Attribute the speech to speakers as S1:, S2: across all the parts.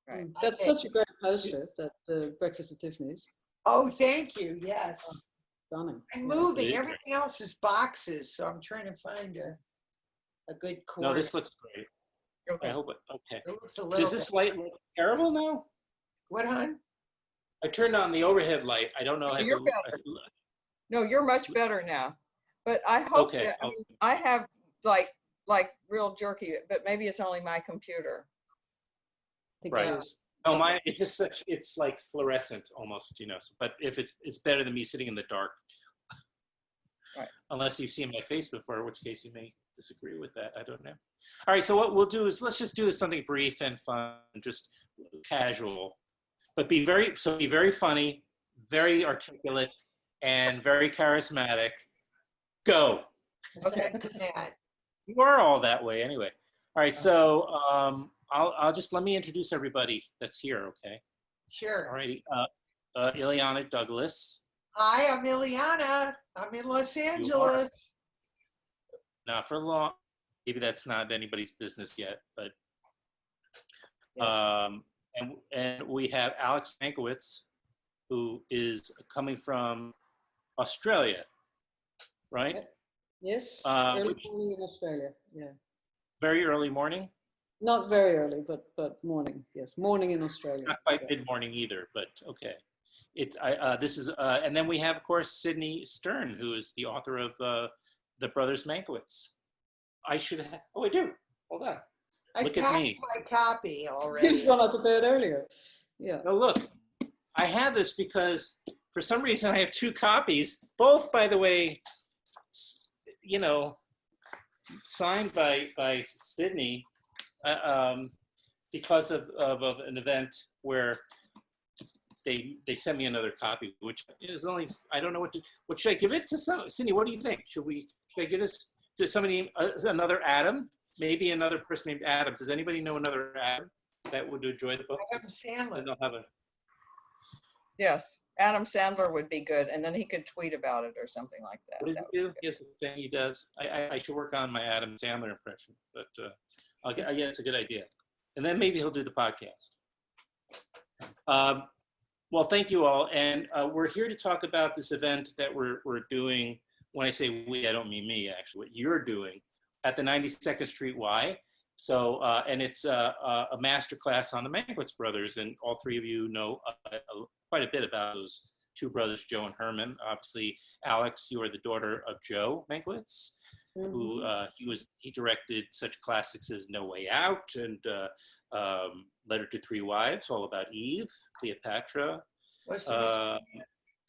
S1: Right.
S2: That's such a great poster, that Breakfast at Tiffany's.
S3: Oh, thank you. Yes.
S2: Stunning.
S3: I'm
S2: Yeah.
S3: moving. Everything else is boxes, so I'm trying to find a good corner.
S4: No, this looks great.
S1: Okay.
S4: I hope it, okay.
S3: It looks a little
S4: Does this light look terrible now?
S3: What, hon?
S4: I turned on the overhead light. I don't know.
S1: You're better. No, you're much better now. But I hope
S4: Okay.
S1: that, I mean, I have like real jerky, but maybe it's only my computer.
S2: I think
S4: Right.
S2: it is.
S4: No, mine it's like fluorescent almost, you know. But if it's better than me sitting in the dark.
S1: Right.
S4: Unless you've seen my face before, in which case you may disagree with that. I don't know. All right. So what we'll do is let's just do something brief and fun, just casual, but be very funny, very articulate, and very charismatic. Go.
S3: Okay.
S4: You are all that way anyway. All right. So I'll just let me introduce everybody that's here. Okay.
S3: Sure.
S4: All righty. Illeana Douglas.
S3: Hi, I'm Illeana. I'm in Los Angeles.
S4: Not for long. Maybe that's not anybody's business yet, but
S3: Yes.
S4: and we have Alex Mankiewicz, who is coming from Australia, right?
S2: Yes.
S4: Uh,
S2: Early morning in Australia. Yeah.
S4: Very early morning.
S2: Not very early, but morning. Yes, morning in Australia.
S4: Not quite
S2: Yeah.
S4: mid morning either, but okay. This is and then we have of course Sydney Stern, who is the author of the Brothers Mankiewicz. I should have. Oh, I do. Hold on.
S3: I
S4: Look at
S3: packed
S4: me.
S3: my copy
S2: He's
S3: already.
S2: gone up to bed earlier. Yeah.
S4: Oh, look. I have this because for some reason I have two copies, both, by the way, you know, signed by Sydney, because of an event where they sent me another copy, which is only, I don't know what should I give it to Sydney? What do you think? Should I give this to somebody, another Adam? Maybe another person named Adam. Does anybody know another Adam that would enjoy the book?
S3: Adam Sandler.
S4: They'll have a.
S1: Yes, Adam Sandler would be good, and then he could tweet about it or something like that.
S4: What did he do? Yes, the thing he does. I should work on my Adam Sandler impression, but I guess it's a good idea. And then maybe he'll do the podcast. Well, thank you all. And we're here to talk about this event that we're doing. When I say we, I don't mean me, actually, what you're doing at the 92nd Street Y. So, and it's a master class on the Mankiewicz brothers. And all three of you know quite a bit about those two brothers, Joe and Herman. Obviously, Alex, you are the daughter of Joe Mankiewicz, who he directed such classics as No Way Out and Letter to Three Wives, all about Eve, Cleopatra,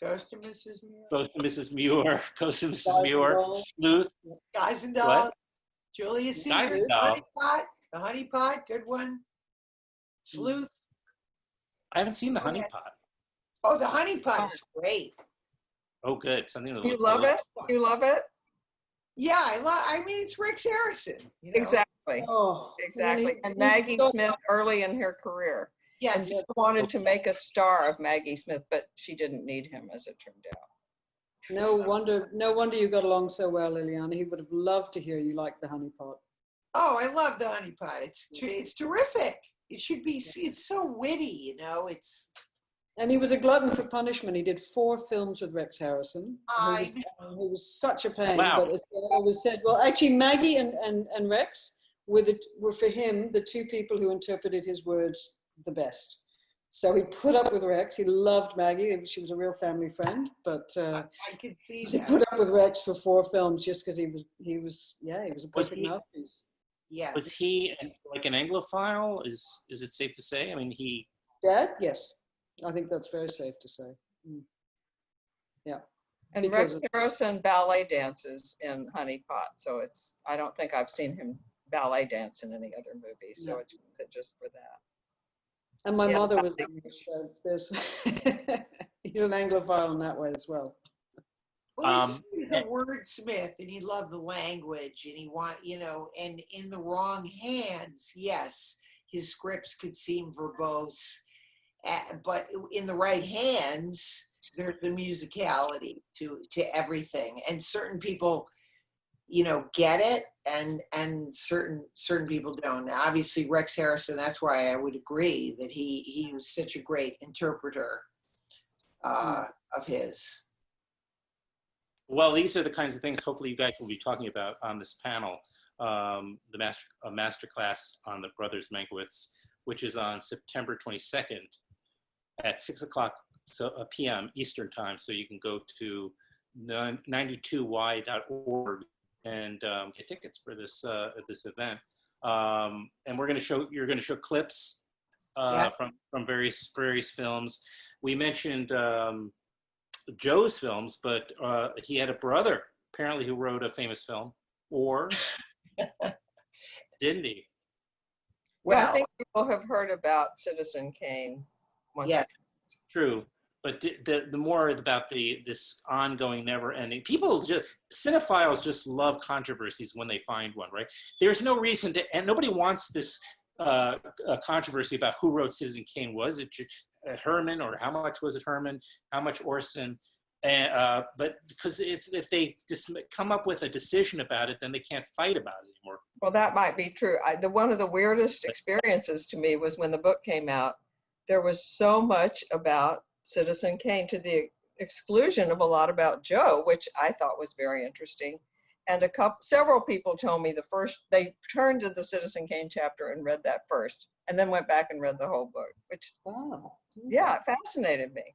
S3: Ghost to Mrs. Muir.
S4: Ghost to Mrs. Muir, Ghost to Mrs. Muir, Sleuth.
S3: Guys and Dolls.
S4: What?
S3: Julius
S4: Guys
S3: Caesar.
S4: and Dolls.
S3: The Honey Pot, good one. Sleuth.
S4: I haven't seen the Honey Pot.
S3: Oh, the Honey Pot is great.
S4: Oh, good. Something to
S1: You
S4: look
S1: love
S4: forward
S1: it?
S4: to.
S1: You love it?
S3: Yeah, I mean, it's Rex Harrison. You know?
S1: Exactly.
S2: Oh,
S1: Exactly. And Maggie Smith early in her career. And
S3: Yes.
S1: she wanted to make a star of Maggie Smith, but she didn't need him, as it turned out.
S2: no wonder you got along so well, Illeana. He would have loved to hear you like the Honey Pot.
S3: Oh, I love the Honey Pot. It's terrific. It should be. It's so witty, you know.
S2: And he was a glutton for punishment. He did 4 films with Rex Harrison, who was such a pain.
S4: Wow.
S2: But as I always said, well, actually, Maggie and Rex were for him the two people who interpreted his words the best. So he put up with Rex. He loved Maggie. She was a real family friend. But
S3: I could see
S2: he
S3: that.
S2: put up with Rex for 4 films just because he was a perfect mouthpiece.
S3: Yes.
S4: Was he like an Anglophile? Is it safe to say? I mean,
S2: Dad? Yes. I think that's very safe to say. Yeah.
S1: And
S2: Because
S1: Rex Harrison ballet dances in Honey Pot. So I don't think I've seen him ballet dance in any other movie. So it's worth it just for that.
S2: And my mother was in the show. He's an Anglophile in that way as well.
S3: Well, he's a wordsmith, and he loved the language, and and in the wrong hands, yes, his scripts could seem verbose, but in the right hands, there's the musicality to everything. And certain people, get it, and certain people don't. Now, obviously, Rex Harrison. That's why I would agree that he was such a great interpreter of his.
S4: Well, these are the kinds of things hopefully you guys will be talking about on this panel, the master class on the Brothers Mankiewicz, which is on September 22nd at 6 o'clock p.m. Eastern time. So you can go to 92y.org and get tickets for this event. And you're going to show clips from various films. We mentioned Joe's films, but he had a brother apparently who wrote a famous film, or didn't he?
S1: Well, I think people have heard about Citizen Kane.
S3: Yeah,
S4: true. But the more about this ongoing, never-ending, cinephiles just love controversies when they find one, right? There's no reason to, and nobody wants this controversy about who wrote Citizen Kane. Was it Herman, or how much was it Herman? How much Orson? But because if they just come up with a decision about it, then they can't fight about it anymore.
S1: Well, that might be true. One of the weirdest experiences to me was when the book came out. There was so much about Citizen Kane to the exclusion of a lot about Joe, which I thought was very interesting. And several people told me they turned to the Citizen Kane chapter and read that first, and then went back and read the whole book, which, yeah, it fascinated me.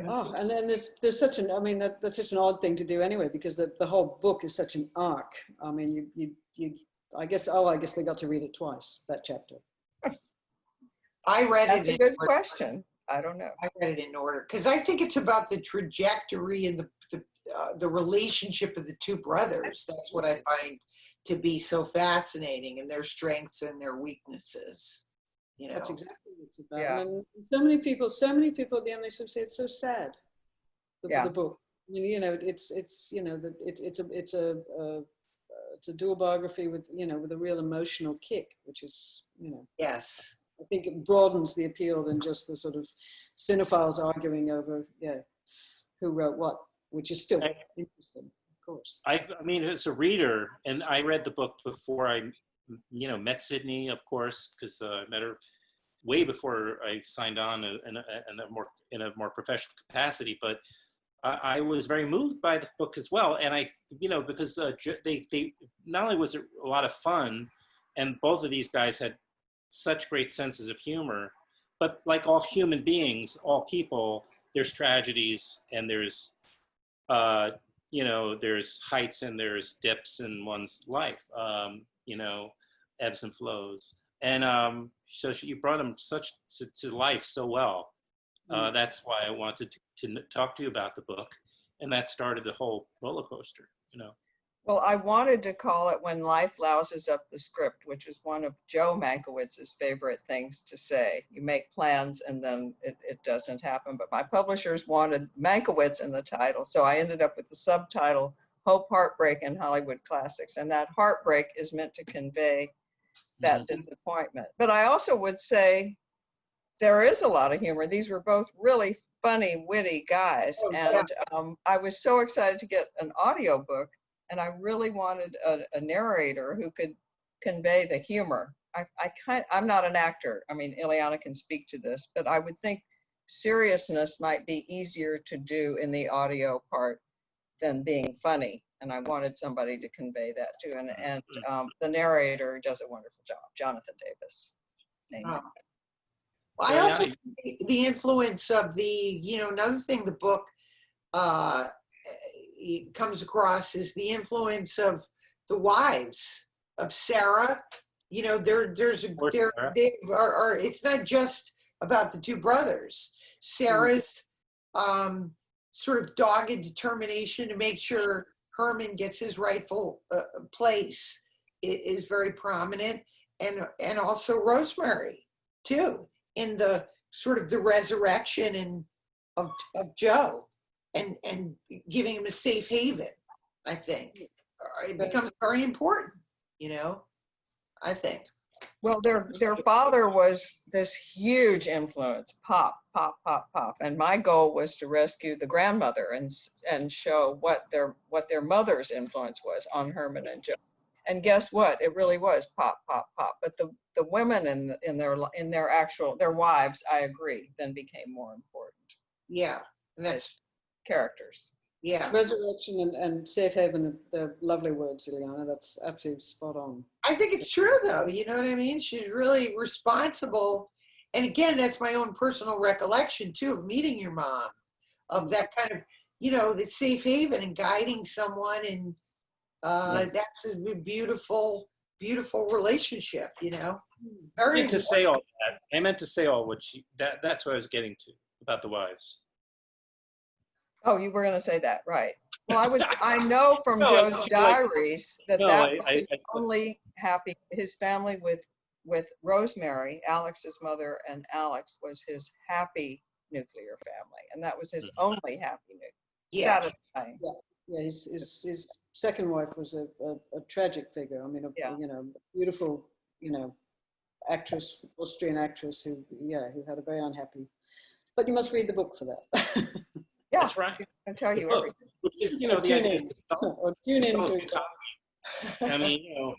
S2: Oh, and then there's such an, I mean, that's such an odd thing to do anyway, because the whole book is such an arc. I mean, I guess they got to read it twice, that chapter.
S3: I read
S1: That's
S3: it.
S1: a good question. I don't know.
S3: I read it in order because I think it's about the trajectory and the relationship of the two brothers. That's what I find to be so fascinating, and their strengths and their weaknesses. You know,
S2: That's exactly what it's about.
S1: Yeah.
S2: And so many people at the end, they sort of say it's so sad. The book. I mean, you know, it's a dual biography with a real emotional kick, which is,
S3: yes.
S2: I think it broadens the appeal than just the sort of cinephiles arguing over, who wrote what, which is still interesting, of course.
S4: I mean, as a reader, and I read the book before I, met Sydney, of course, because I met her way before I signed on in a more professional capacity. But I was very moved by the book as well, and because they not only was it a lot of fun, and both of these guys had such great senses of humor, but like all human beings, all people, there's tragedies and there's there's heights and there's dips in one's life, ebbs and flows, and so you brought them to life so well. That's why I wanted to talk to you about the book, and that started the whole roller coaster.
S1: Well, I wanted to call it When Life Louses Up the Script, which is one of Joe Mankiewicz's favorite things to say. You make plans and then it doesn't happen. But my publishers wanted Mankiewicz in the title, so I ended up with the subtitle, Hope, Heartbreak, and Hollywood Classics. And that heartbreak is meant to convey that disappointment. But I also would say there is a lot of humor. These were both really funny, witty guys. And I was so excited to get an audiobook. And I really wanted a narrator who could convey the humor. I'm not an actor. I mean, Illeana can speak to this, but I would think seriousness might be easier to do in the audio part than being funny. And I wanted somebody to convey that too. And the narrator does a wonderful job, Jonathan Davis.
S3: Oh. Well, I also think the influence of another thing the book comes across is the influence of the wives of Sarah. It's not just about the two brothers. Sarah's sort of dogged determination to make sure Herman gets his rightful place is very prominent, and also Rosemary too, in the sort of the resurrection of Joe. And giving him a safe haven, I think. It becomes very important, I think.
S1: Well, their father was this huge influence, Pop pop, pop, pop. And my goal was to rescue the grandmother and show what their mother's influence was on Herman and Joe. And guess what? It really was pop, pop, pop. But the women in their wives, I agree, then became more important.
S3: Yeah, and that's
S1: characters.
S3: Yeah.
S2: Resurrection and safe haven, the lovely words, Illeana. That's absolutely spot on.
S3: I think it's true, though. You know what I mean? She's really responsible. And again, that's my own personal recollection, too, of meeting your mom, of that kind of, the safe haven and guiding someone. And that's a beautiful, beautiful relationship,
S4: I meant to say all that. I meant to say all what that's what I was getting to about the wives.
S1: Oh, you were going to say that, right? Well, I know from Joe's diaries that was his only happy. His family with Rosemary, Alex's mother, and Alex was his happy nuclear family, and that was his only happy nuclear. Satisfying.
S2: Yeah. His second wife was a tragic figure. I mean, a beautiful, actress, Austrian actress who had a very unhappy. But you must read the book for that.
S1: Yeah,
S4: that's right.
S1: I can tell you everything.
S2: Tune in.
S4: I mean,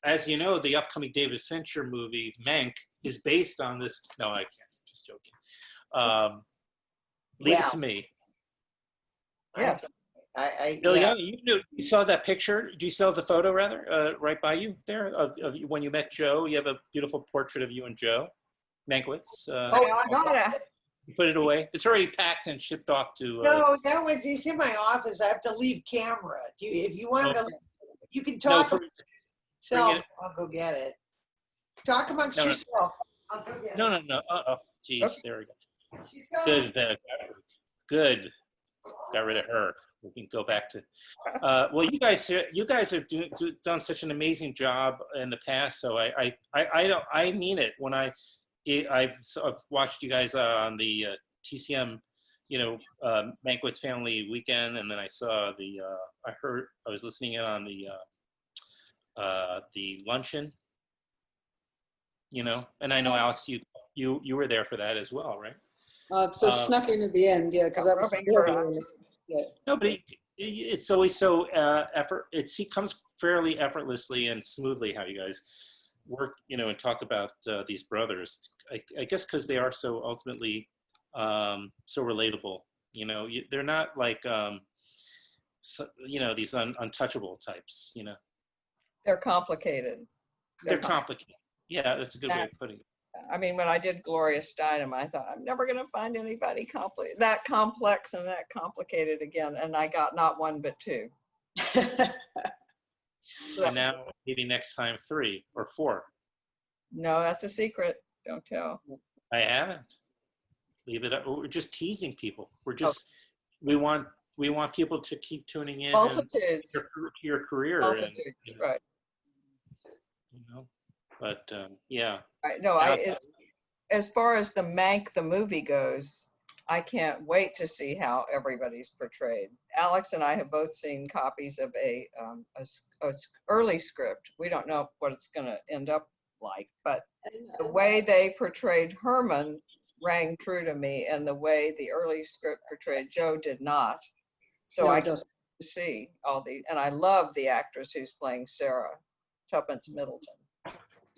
S4: as you know, the upcoming David Fincher movie, Mank, is based on this. No, I can't. Just joking. Leave it to me.
S1: Yes.
S4: You saw that picture? Do you saw the photo, rather, right by you there of when you met Joe? You have a beautiful portrait of you and Joe Mankiewicz.
S1: It's not
S4: You put it away. It's already packed and shipped off to.
S3: No, it's in my office. I have to leave camera. If you want to, you can talk amongst yourself. I'll go get it. Talk amongst yourself. I'll go get it.
S4: No. Geez,
S1: Oops.
S4: there we go.
S3: She's gone.
S4: Good. Got rid of her. We can go back to. Well, you guys have done such an amazing job in the past. So I mean it when I've watched you guys on the TCM, Mankiewicz Family Weekend, and then I saw I was listening in on the luncheon, and I know Alex, you were there for that as well, right?
S2: So snuck in at the end, because that was
S4: No, but it's always so it comes fairly effortlessly and smoothly how you guys work, and talk about these brothers. I guess because they are so ultimately so relatable. They're not like these untouchable types.
S1: They're complicated.
S4: They're complicated. Yeah, that's a good way of putting it.
S1: I mean, when I did Gloria Steinem, I thought I'm never going to find anybody that complex and that complicated again, and I got not one but two.
S4: And now maybe next time 3 or 4.
S1: No, that's a secret. Don't tell.
S4: I haven't. Leave it up. We're just teasing people. We want people to keep tuning in.
S1: Multitudes.
S4: To your career.
S1: Multitudes, right.
S4: But yeah.
S1: Right. No, it's as far as the Mank the movie goes, I can't wait to see how everybody's portrayed. Alex and I have both seen copies of a early script. We don't know what it's going to end up like, but the way they portrayed Herman rang true to me, and the way the early script portrayed Joe did not. So I can see all and I love the actress who's playing Sarah, Tuppence Middleton.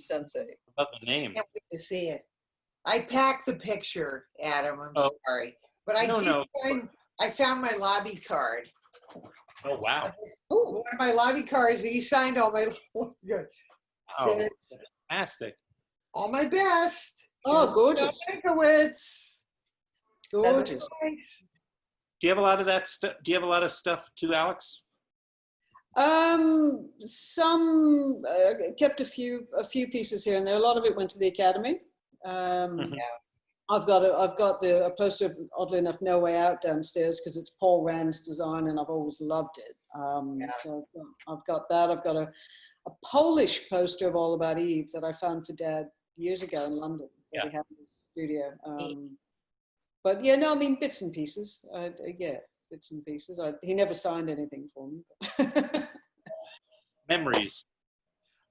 S1: Sensei.
S4: Love the name.
S3: Can't wait to see it. I packed the picture, Adam. I'm sorry, but I found my lobby card.
S4: Oh wow!
S3: One of my lobby cards, and he signed all my.
S4: Fantastic!
S3: All my best.
S2: Oh, gorgeous!
S3: Mankiewicz.
S2: Gorgeous.
S4: Do you have a lot of that stuff? Do you have a lot of stuff too, Alex?
S2: Some kept a few pieces here and there. A lot of it went to the Academy. I've got a poster of, oddly enough, No Way Out downstairs because it's Paul Rand's design and I've always loved it. So I've got that. I've got a Polish poster of All About Eve that I found for Dad years ago in London.
S4: Yeah.
S2: We had in the studio. But yeah, no, I mean bits and pieces. Bits and pieces. He never signed anything for me.
S4: Memories.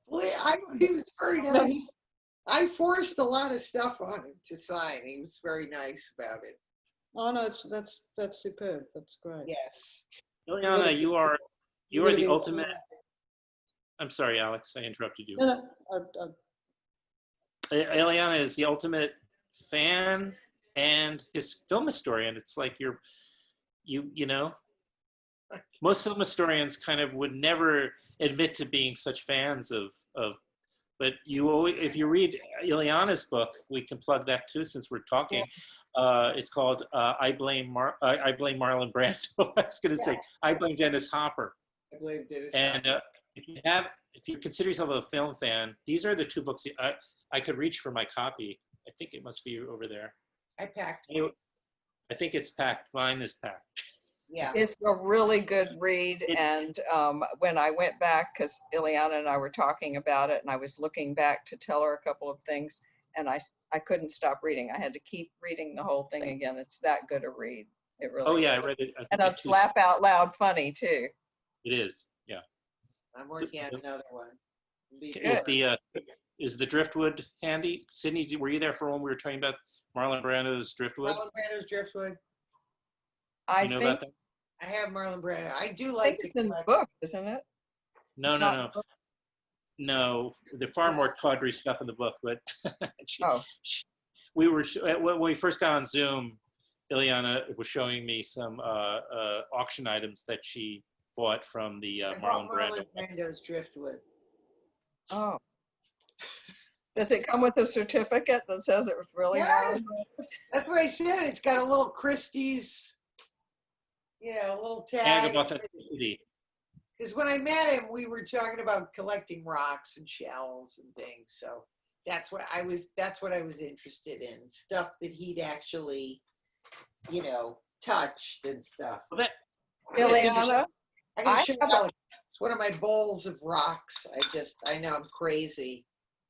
S3: Well, he was very nice. I forced a lot of stuff on him to sign. He was very nice about it.
S2: Oh no, that's superb. That's great.
S3: Yes.
S4: Illeana, you are
S2: You're
S4: the
S2: gonna be-
S4: ultimate. I'm sorry, Alex, I interrupted you.
S2: No,
S4: Illeana is the ultimate fan and his film historian. It's like you know, most film historians kind of would never admit to being such fans of, but you always, if you read Illeana's book, we can plug that too since we're talking. It's called I Blame Marlon Brando. I was going to say I Blame Dennis Hopper.
S3: I believe Dennis
S4: And if you consider yourself a film fan, these are the two books I could reach for my copy. I think it must be over there.
S3: I packed.
S4: I think it's packed. Mine is packed.
S3: Yeah.
S1: It's a really good read. And when I went back, because Illeana and I were talking about it, and I was looking back to tell her a couple of things, and I couldn't stop reading. I had to keep reading the whole thing again. It's that good a read. It really
S4: Oh yeah,
S1: is.
S4: I read it.
S1: And it's laugh out loud funny too.
S4: It is. Yeah.
S3: I'm working on another one.
S4: Is the Driftwood handy? Sydney, were you there for when we were talking about Marlon Brando's Driftwood?
S3: Marlon Brando's Driftwood.
S1: I
S4: Know
S1: think,
S4: about that?
S3: I have Marlon Brando. I do
S1: I
S3: like
S1: think
S3: to
S1: it's in the
S3: collect.
S1: book, isn't it?
S4: No,
S1: It's
S4: no,
S1: not
S4: no.
S1: in the book.
S4: No, there's far more tawdry stuff in the book, but
S1: Oh.
S4: we were when we first got on Zoom, Illeana was showing me some auction items that she bought from the
S3: I
S4: Marlon
S3: bought
S4: Brando.
S3: Marlon Brando's Driftwood.
S1: Oh. Does it come with a certificate that says it was really
S3: Yes.
S1: Marlon Brando's?
S3: That's what I said. It's got a little Christie's, a little
S4: Tag
S3: tag.
S4: of authenticity.
S3: Because when I met him, we were talking about collecting rocks and shells and things. So that's what I was interested in. Stuff that he'd actually, touched and stuff.
S4: Well, that,
S1: Illeana,
S3: I can
S1: I
S3: show
S1: have
S3: you. It's one of my bowls of rocks. I know I'm crazy.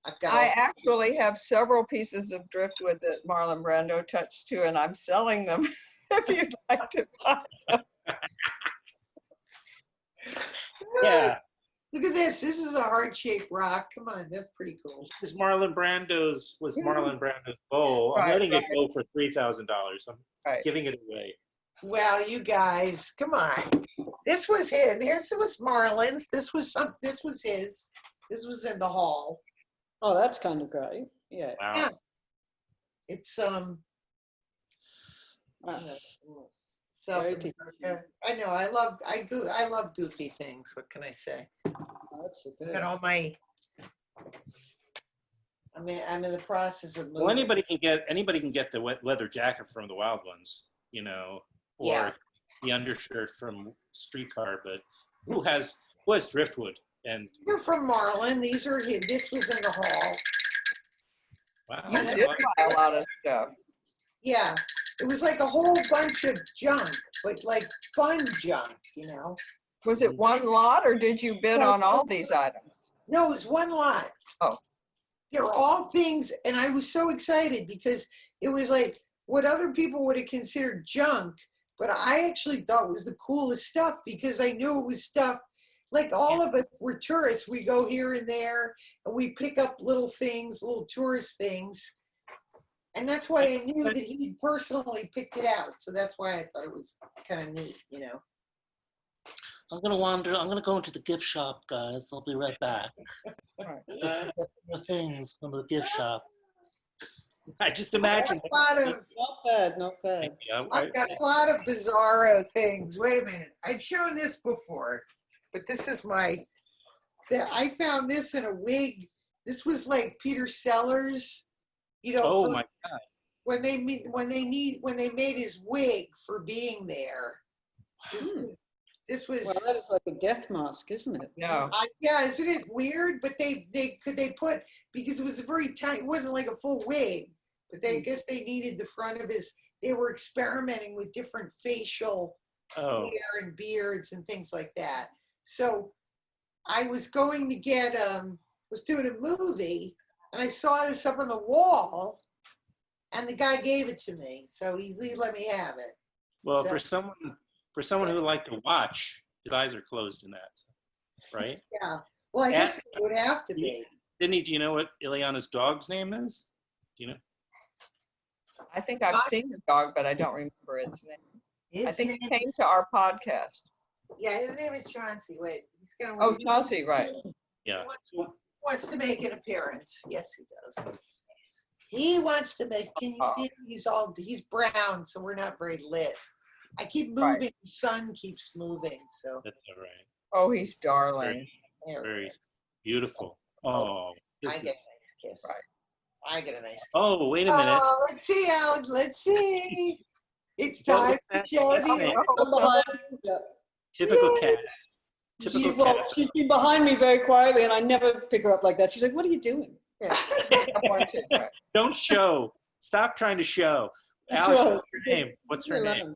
S3: I've got
S1: I actually have several pieces of driftwood that Marlon Brando touched too, and I'm selling them if you'd like to buy them.
S4: yeah,
S3: Look at this. This is a heart-shaped rock. Come on, that's pretty cool.
S4: this is Marlon Brando's bowl. I'm
S1: Right,
S4: letting
S1: right.
S4: it go for $3,000. I'm
S1: Right.
S4: giving it away.
S3: Well, you guys, come on. This was his. This was Marlon's. This was his. This was in the hall.
S2: oh, that's kind of great. Yeah.
S4: Wow.
S3: Yeah. It's
S2: Very deep.
S3: I know. I love goofy things. What can I say?
S2: Oh, that's superb.
S3: Got all my. I'm in the process of moving.
S4: Well, anybody can get the leather jacket from the Wild Ones, or
S3: Yeah.
S4: the undershirt from Streetcar. But who has Driftwood? And
S3: They're from Marlon. These are his. This was in the hall.
S4: wow,
S1: You did buy a lot of stuff.
S3: Yeah, it was like a whole bunch of junk, but like fun junk,
S1: Was it one lot or did you bid on all these items?
S3: No, it was one lot.
S1: Oh.
S3: They were all things, and I was so excited because it was like what other people would have considered junk, but I actually thought was the coolest stuff because I knew it was stuff. Like all of us were tourists. We go here and there, and we pick up little things, little tourist things. And that's why I knew that he personally picked it out. So that's why I thought it was kind of neat,
S4: I'm gonna go into the gift shop, guys. I'll be right back. Things from the gift shop. I just imagine.
S2: Not bad, not bad.
S3: I've got a lot of bizarro things. Wait a minute. I've shown this before, but this is I found this in a wig. This was like Peter Sellers,
S4: Oh my God.
S3: when they made his wig for being there. This was
S2: Well, that is like a death mask, isn't it?
S1: No.
S3: yeah, isn't it weird? But they put, because it was a very tiny, it wasn't like a full wig, but I guess they needed the front of his. They were experimenting with different facial hair and beards and things like that. So I was going to get was doing a movie, and I saw this up on the wall, and the guy gave it to me. So he let me have it.
S4: Well,
S3: So-
S4: for someone who liked to watch, his eyes are closed in that, right?
S3: Yeah. Well, I guess it would have to be.
S4: Sydney, do you know what Ileana's dog's name is? Do you know?
S1: I think I've seen the dog, but I don't remember its name. I
S3: His
S1: think
S3: name
S1: it came
S3: is-
S1: to our podcast.
S3: Yeah, his name is Chauncey. Wait, he's gonna.
S1: Oh, Chauncey, right.
S4: Yeah.
S3: Wants to make an appearance. Yes, he does. He wants to make. Can you see him? He's brown, so we're not very lit. I keep moving.
S1: Right.
S3: The sun keeps moving. So
S4: That's all right.
S1: Oh, he's darling.
S3: there we
S4: Very
S3: go.
S4: beautiful. Oh,
S3: I
S4: this
S3: get
S4: is.
S3: a nice kiss.
S1: Right.
S3: I get a nice.
S4: Oh, wait a minute.
S3: Oh, let's see, Alex. Let's see. It's
S4: What
S3: time
S4: was
S3: to
S4: that?
S3: show
S4: What's
S3: the.
S4: that?
S2: Come behind me. Yeah.
S4: Typical cat.
S2: She,
S4: Typical
S2: well,
S4: cat.
S2: she's been behind me very quietly, and I never pick her up like that. She's like, "What are you doing?"
S1: Yeah. One, two, right.
S4: Don't show. Stop trying to show.
S2: That's
S4: Alex,
S2: right.
S4: what's her name? What's her name?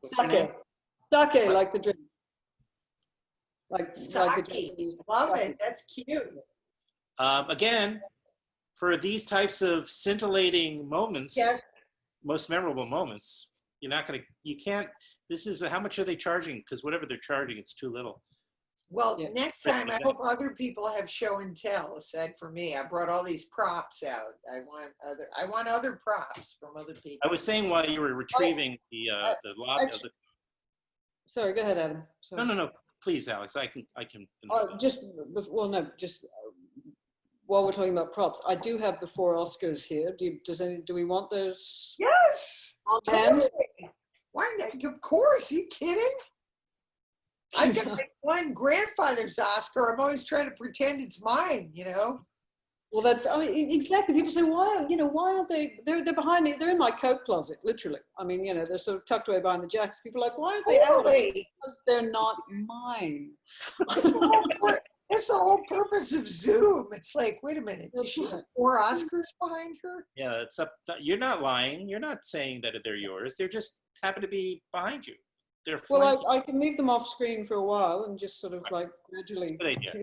S4: What's her name?
S2: Sake. Sake, like the drink. Like the
S3: Sake.
S2: Japanese
S3: Love
S2: sake.
S3: it. That's cute.
S4: Again, for these types of scintillating moments,
S3: Yes.
S4: most memorable moments, you can't, this is, how much are they charging? Because whatever they're charging, it's too little.
S3: Well,
S2: Yeah.
S3: next time I hope other people have show and tell. Aside from me, I brought all these props out. I want other props from other people.
S4: I was saying while you were retrieving the lobby.
S2: actually- Sorry, go ahead, Adam. Sorry.
S4: No. Please, Alex, I can finish that.
S2: Just while we're talking about props, I do have the 4 Oscars here. Do we want those
S3: Yes.
S2: on hand?
S3: Totally. Why not? Of course. Are you kidding? I've got one grandfather's Oscar. I'm always trying to pretend it's mine, you know?
S2: Well, exactly. People say, why aren't they, they're behind me. They're in my coat closet, literally. I mean, they're sort of tucked away behind the jackets. People are like, why aren't they out?
S3: Totally.
S2: Because they're not mine.
S3: That's the whole purpose of Zoom. It's like, wait a minute. Does she have
S2: Right.
S3: 4 Oscars behind her?
S4: Yeah, it's up. You're not lying. You're not saying that they're yours. They're just happen to be behind you. They're
S2: Well, I can leave them off screen for a while and just sort of like gradually.
S4: Good idea.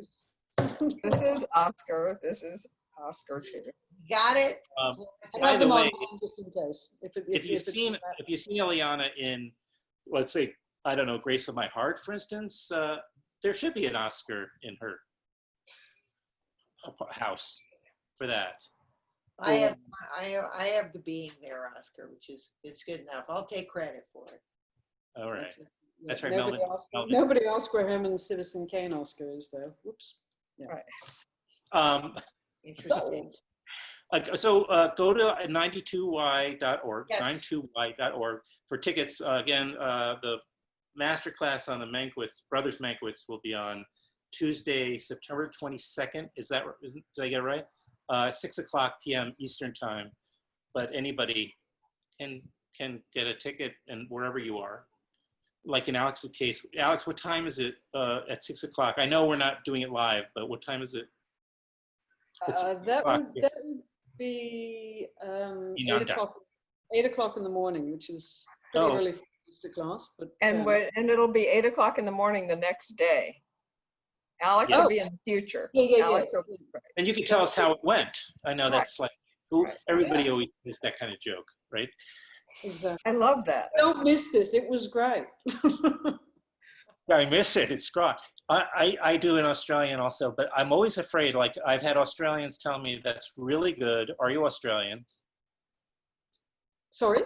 S1: This is Oscar. This is Oscar too.
S3: Got it?
S4: I
S2: I have them
S4: the
S2: on
S4: way,
S2: hand just in case.
S4: if you've seen Ileana in, let's say, I don't know, Grace of My Heart, for instance, there should be an Oscar in her house for that.
S3: I have the being there, Oscar, it's good enough. I'll take credit for it.
S4: All right.
S2: Yeah,
S4: That's right,
S2: nobody
S4: Melvin.
S2: asked,
S4: Melvin.
S2: nobody asked where him and Citizen Kane Oscar is, though. Whoops.
S1: Right.
S3: Interesting.
S4: So go to 92y.org,
S3: Yes.
S4: 92y.org for tickets. Again, the masterclass on the Brothers Mankiewicz will be on Tuesday, September 22nd. Did I get it right? 6 o'clock p.m. Eastern time. But anybody can get a ticket and wherever you are. Like in Alex's case, Alex, what time is it at 6 o'clock? I know we're not doing it live, but what time is it? It's
S2: That
S4: o'clock,
S2: would be 8
S4: down.
S2: o'clock. 8 o'clock in the morning, which is pretty
S4: Oh.
S2: early for masterclass. But
S1: And it'll be 8 o'clock in the morning the next day. Alex
S2: Yeah.
S1: will be in the future.
S2: Yeah.
S1: Alex will,
S4: And you can tell us how it went. I know that's like,
S1: Right.
S4: everybody always does that kind of joke, right?
S2: exactly.
S1: I love that.
S2: Don't miss this. It was great.
S4: I miss it. It's great. I do in Australian also, but I'm always afraid. Like I've had Australians tell me that's really good. Are you Australian?
S2: Sorry?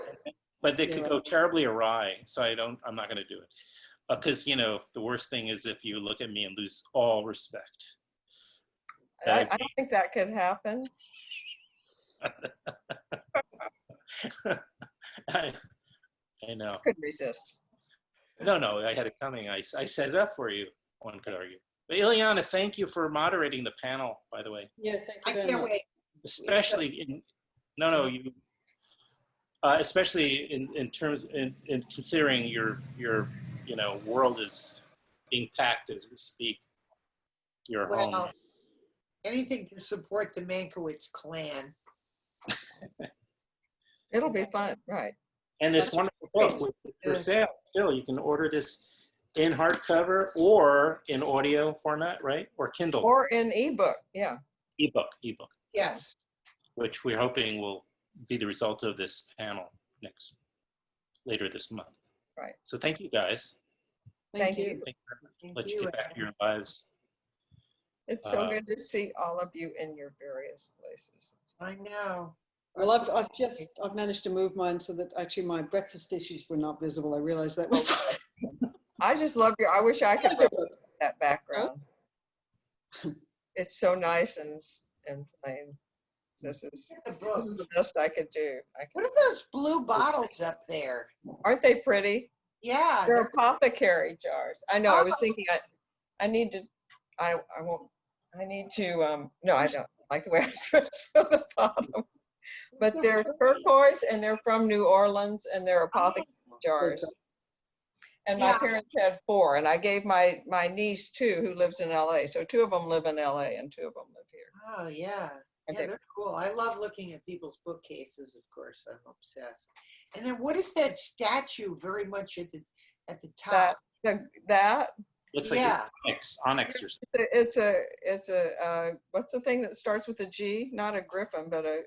S4: But they
S2: Yeah.
S4: could go terribly awry. So I'm not going to do it. Because, the worst thing is if you look at me and lose all respect.
S1: I don't think that could happen.
S4: I know.
S1: Could resist.
S4: No, I had it coming. I set it up for you, one could argue. But Illeana, thank you for moderating the panel, by the way.
S2: Yeah, thank
S3: I
S2: you very
S3: can't
S2: much.
S3: wait.
S4: Especially especially in terms in considering your world is being packed as we speak. Your home.
S3: Well, anything to support the Mankiewicz clan.
S1: It'll be fun, right?
S4: And this wonderful book which is for sale. Still, you can order this in hardcover or in audio format, right? Or Kindle.
S1: Or in ebook, yeah.
S4: Ebook,
S3: Yes.
S4: which we're hoping will be the result of this panel later this month.
S1: Right.
S4: So thank you guys.
S1: Thank you.
S4: Thank you very much.
S3: Thank
S4: Let's
S3: you.
S4: get back to your lives.
S1: It's so good to see all of you in your various places.
S3: I know.
S2: Well, I've managed to move mine so that actually my breakfast dishes were not visible. I realized that was.
S1: I just love I wish I could replicate that background. It's so nice and plain. This is the best I could do.
S3: What are those blue bottles up there?
S1: Aren't they pretty?
S3: Yeah.
S1: They're apothecary jars. I know. I was thinking I need to. I won't. I need to. No, I don't like the way I dress from the bottom. But they're turquoise and they're from New Orleans and they're apothecary jars. And my parents had 4, and I gave my niece 2 who lives in LA. So 2 of them live in LA and 2 of them live here.
S3: Oh yeah. Yeah, they're cool. I love looking at people's bookcases, of course. I'm obsessed. And then what is that statue very much at the top?
S1: That
S4: looks like it's onyx or something.
S1: It's a what's the thing that starts with a G? Not a griffin, but a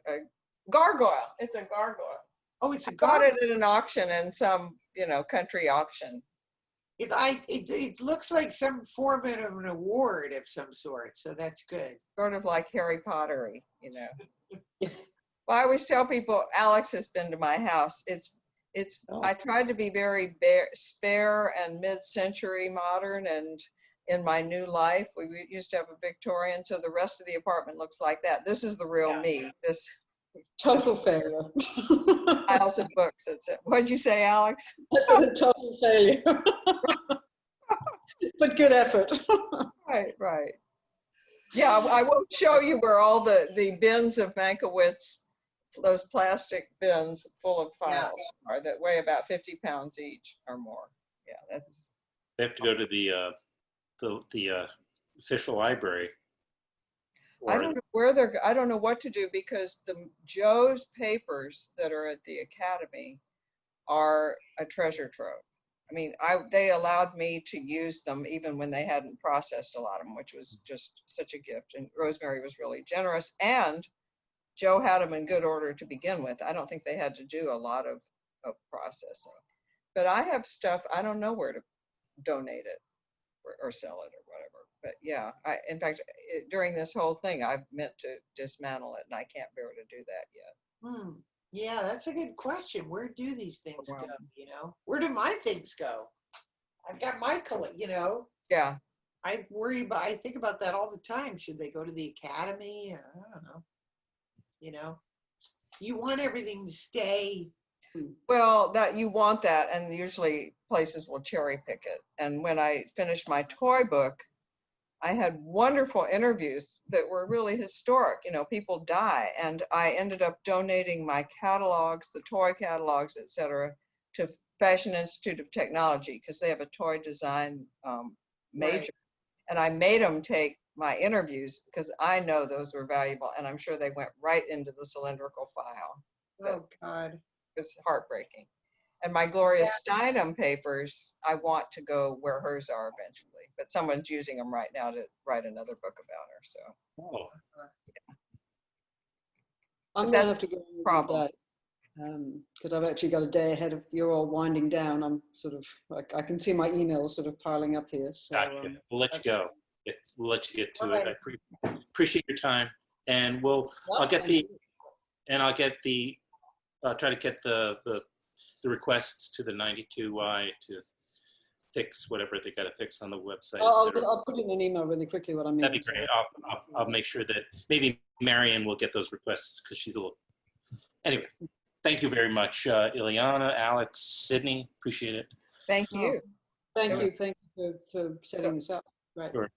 S1: gargoyle. It's a gargoyle.
S3: Oh, it's a
S1: gargoyle. I got it at an auction in some, country auction.
S3: It looks like some form of an award of some sort, so that's good.
S1: Sort of like Harry Pottery, Well, I always tell people, Alex has been to my house. I tried to be very spare and mid-century modern, and in my new life, we used to have a Victorian, so the rest of the apartment looks like that. This is the real me. This
S2: total failure.
S1: Piles of books. What'd you say, Alex?
S2: I said a total failure. But good effort.
S1: Right. Yeah, I will show you where all the bins of Mankiewicz, those plastic bins full of files are that weigh about 50 pounds each or more. Yeah, that's.
S4: They have to go to the official library.
S1: I don't know where I don't know what to do because Joe's papers that are at the Academy are a treasure trove. I mean, they allowed me to use them even when they hadn't processed a lot of them, which was just such a gift. And Rosemary was really generous. And Joe had them in good order to begin with. I don't think they had to do a lot of processing. But I have stuff, I don't know where to donate it or sell it or whatever. But yeah, in fact, during this whole thing, I've meant to dismantle it, and I can't bear to do that yet.
S3: Yeah, that's a good question. Where do these things go, Where do my things go? I've got my
S1: Yeah.
S3: I think about that all the time. Should they go to the Academy? I don't know. You want everything to stay.
S1: Well, that you want that, and usually places will cherry pick it. And when I finished my toy book, I had wonderful interviews that were really historic. People die, and I ended up donating my catalogs, the toy catalogs, etc., to Fashion Institute of Technology because they have a toy design major. Right. And I made them take my interviews because I know those were valuable, and I'm sure they went right into the cylindrical file.
S3: Oh, God.
S1: It was heartbreaking. And my Gloria Steinem papers, I want to go where hers are eventually. But someone's using them right now to write another book about her. So.
S2: I'm going to have to go problem because I've actually got a day ahead of you're all winding down. I'm sort of like I can see my emails sort of piling up here. So
S4: we'll let you go. We'll let you get to it. I appreciate your time, and I'll try to get the requests to the 92Y to fix whatever they got to fix on the website.
S2: I'll put in an email really quickly what I mean.
S4: That'd be great. I'll make sure that maybe Marion will get those requests because she's a little. Anyway, thank you very much, Illeana, Alex, Sydney. Appreciate it.
S1: Thank you.
S2: Thank you for setting this up. Right.
S4: Sure.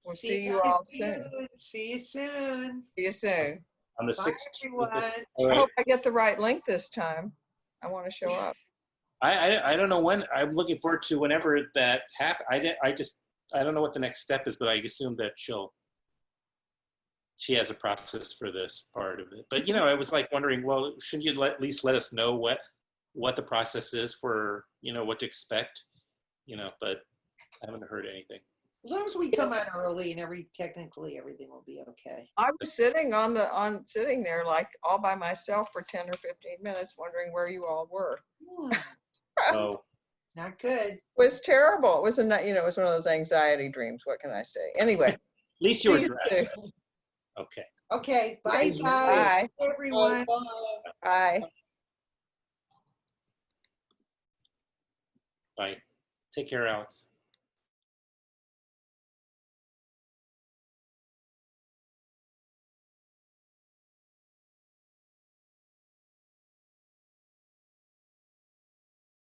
S1: We'll see you all soon.
S3: See you soon.
S1: See you soon.
S4: On the
S3: 6th.
S1: I hope I get the right link this time. I want to show up.
S4: I don't know when. I'm looking forward to whenever that happens. I don't know what the next step is, but I assume that she has a process for this part of it. But I was like wondering, well, shouldn't you at least let us know what the process is for what to expect? But I haven't heard anything.
S3: As long as we come out early and technically everything will be okay.
S1: I was sitting sitting there like all by myself for 10 or 15 minutes, wondering where you all were.
S4: Oh,
S3: not good.
S1: It was terrible. It was it was one of those anxiety dreams. What can I say? Anyway,
S4: least you were
S1: See you
S4: dressed.
S1: soon.
S4: Okay.
S3: Okay, bye
S2: Thank you.
S3: guys,
S1: Bye.
S3: everyone.
S1: Bye.
S4: Bye. Take care, Alex.